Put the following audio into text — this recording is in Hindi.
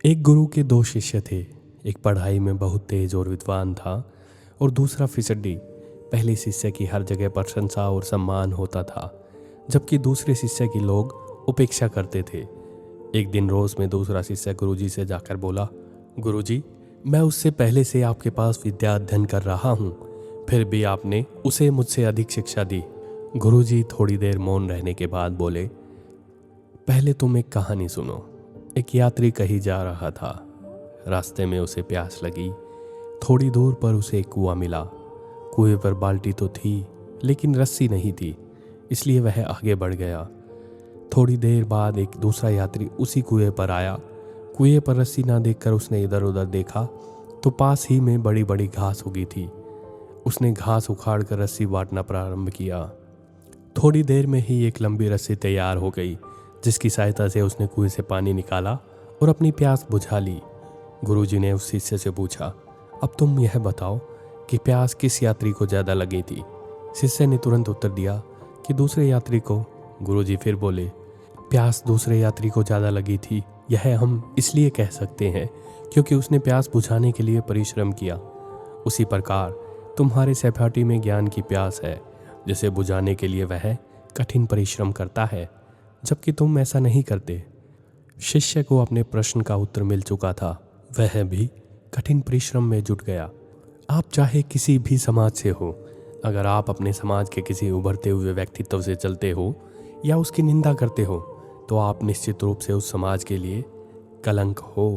एक गुरु के दो शिष्य थे। एक पढ़ाई में बहुत तेज और विद्वान था और दूसरा फिसड्डी। पहले शिष्य की हर जगह प्रशंसा और सम्मान होता था, जबकि दूसरे शिष्य की लोग उपेक्षा करते थे। एक दिन रोज में दूसरा शिष्य गुरुजी से जाकर बोला, गुरुजी, मैं उससे पहले से आपके पास विद्या अध्ययन कर रहा हूँ, फिर भी आपने उसे मुझसे अधिक शिक्षा दी। गुरुजी थोड़ी देर मौन रहने के बाद बोले, पहले तुम एक कहानी सुनो। एक यात्री कहीं जा रहा था। रास्ते में उसे प्यास लगी। थोड़ी दूर पर उसे एक कुआं मिला। कुएं पर बाल्टी तो थी, लेकिन रस्सी नहीं थी, इसलिए वह आगे बढ़ गया। थोड़ी देर बाद एक दूसरा यात्री उसी कुएं पर आया। कुएं पर रस्सी ना देखकर उसने इधर उधर देखा तो पास ही में बड़ी बड़ी घास उगी थी। उसने घास उखाड़ कर रस्सी बांटना प्रारंभ किया। थोड़ी देर में ही एक लंबी रस्सी तैयार हो गई, जिसकी सहायता से उसने कुएं से पानी निकाला और अपनी प्यास बुझा ली। गुरुजी ने उस शिष्य से पूछा, अब तुम यह बताओ कि प्यास किस यात्री को ज्यादा लगी थी। शिष्य ने तुरंत उत्तर दिया कि दूसरे यात्री को। गुरुजी फिर बोले, प्यास दूसरे यात्री को ज्यादा लगी थी, यह हम इसलिए कह सकते हैं क्योंकि उसने प्यास बुझाने के लिए परिश्रम किया। उसी प्रकार तुम्हारे सहपाठी में ज्ञान की प्यास है, जिसे बुझाने के लिए वह कठिन परिश्रम करता है, जबकि तुम ऐसा नहीं करते। शिष्य को अपने प्रश्न का उत्तर मिल चुका था। वह भी कठिन परिश्रम में जुट गया। आप चाहे किसी भी समाज से हो, अगर आप अपने समाज के किसी उभरते हुए व्यक्तित्व से चलते हो या उसकी निंदा करते हो, तो आप निश्चित रूप से उस समाज के लिए कलंक हो।